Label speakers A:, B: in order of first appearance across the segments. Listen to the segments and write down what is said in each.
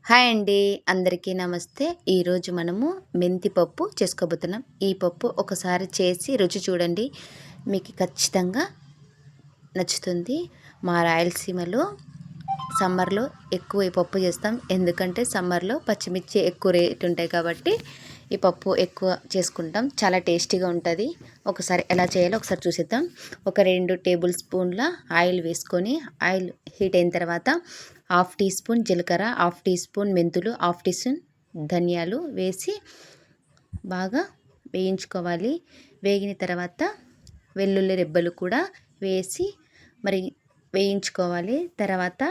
A: Hi అండి. అందరికీ నమస్తే. ఈరోజు మనము మెంతి పప్పు చేసుకోబోతున్నాం. ఈ పప్పు ఒకసారి చేసి రుచి చూడండి, మీకు ఖచ్చితంగా నచ్చుతుంది. మా రాయలసీమలో సమ్మర్లో ఎక్కువ ఈ పప్పు చేస్తాం. ఎందుకంటే సమ్మర్లో పచ్చిమిర్చి ఎక్కువ రేట్ ఉంటాయి కాబట్టి ఈ పప్పు ఎక్కువ చేసుకుంటాం. చాలా టేస్టీగా ఉంటుంది. ఒకసారి ఎలా చేయాలో ఒకసారి చూసేద్దాం. ఒక 2 టేబుల్ స్పూన్ల ఆయిల్ వేసుకొని, ఆయిల్ హీట్ అయిన తర్వాత 1/2 టీ స్పూన్ జీలకర్ర, 1/2 టీ స్పూన్ మెంతులు, 1/2 టీ స్పూన్ ధనియాలు వేసి బాగా వేయించుకోవాలి. వేగిన తర్వాత వెల్లుల్లి రెబ్బలు కూడా వేసి మరి వేయించుకోవాలి. తర్వాత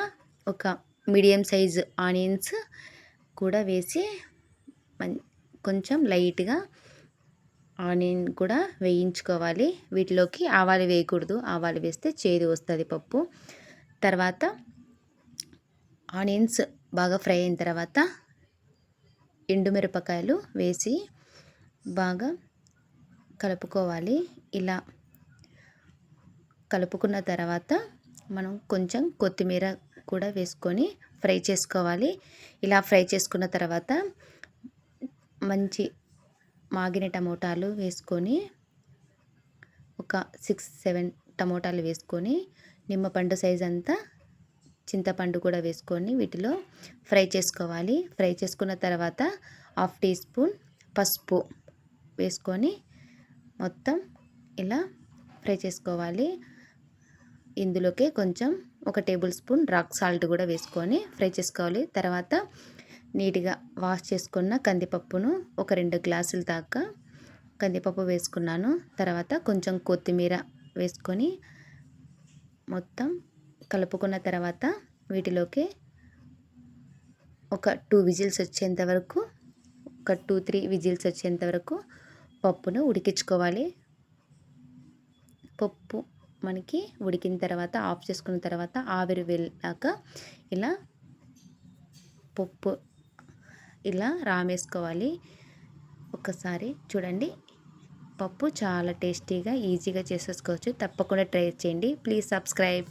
A: ఒక మీడియం సైజు ఆనియన్స్ కూడా వేసి కొంచెం లైట్గా ఆనియన్ కూడా వేయించుకోవాలి. వీటిలోకి ఆవాలు వేయకూడదు, ఆవాలు వేస్తే చేదు వస్తుంది పప్పు. తర్వాత ఆనియన్స్ బాగా ఫ్రై అయిన తర్వాత ఎండుమిరపకాయలు వేసి బాగా కలుపుకోవాలి. ఇలా కలుపుకున్న తర్వాత మనం కొంచెం కొత్తిమీర కూడా వేసుకొని ఫ్రై చేసుకోవాలి. ఇలా ఫ్రై చేసుకున్న తర్వాత మంచి మాగిన టమోటాలు వేసుకొని ఒక 6-7 టమోటాలు వేసుకొని నిమ్మపండు సైజ్ అంతా చింతపండు కూడా వేసుకొని వీటిలో ఫ్రై చేసుకోవాలి. ఫ్రై చేసుకున్న తర్వాత 1/2 టీ స్పూన్ పసుపు వేసుకొని మొత్తం ఇలా ఫ్రై చేసుకోవాలి. ఇందులోకి కొంచెం 1 టేబుల్ స్పూన్ రాక్ సాల్ట్ కూడా వేసుకొని ఫ్రై చేసుకోవాలి. తర్వాత నీట్గా వాష్ చేసుకున్న కందిపప్పును ఒక 2 గ్లాసుల దాకా కందిపప్పు వేసుకున్నాను. తర్వాత కొంచెం కొత్తిమీర వేసుకొని మొత్తం కలుపుకున్న తర్వాత వీటిలోకి ఒక 2 విజిల్స్ వచ్చేంత వరకు, ఒక 2-3 విజిల్స్ వచ్చేంత వరకు పప్పును ఉడికించుకోవాలి. పప్పు మనకి ఉడికిన తర్వాత ఆఫ్ చేసుకున్న తర్వాత ఆవిరి వెళ్ళాక ఇలా పప్పు ఇలా రామేసుకోవాలి. ఒకసారి చూడండి, పప్పు చాలా టేస్టీగా ఈజీగా చేసేసుకోవచ్చు. తప్పకుండా ట్రై చేయండి. Please subscribe.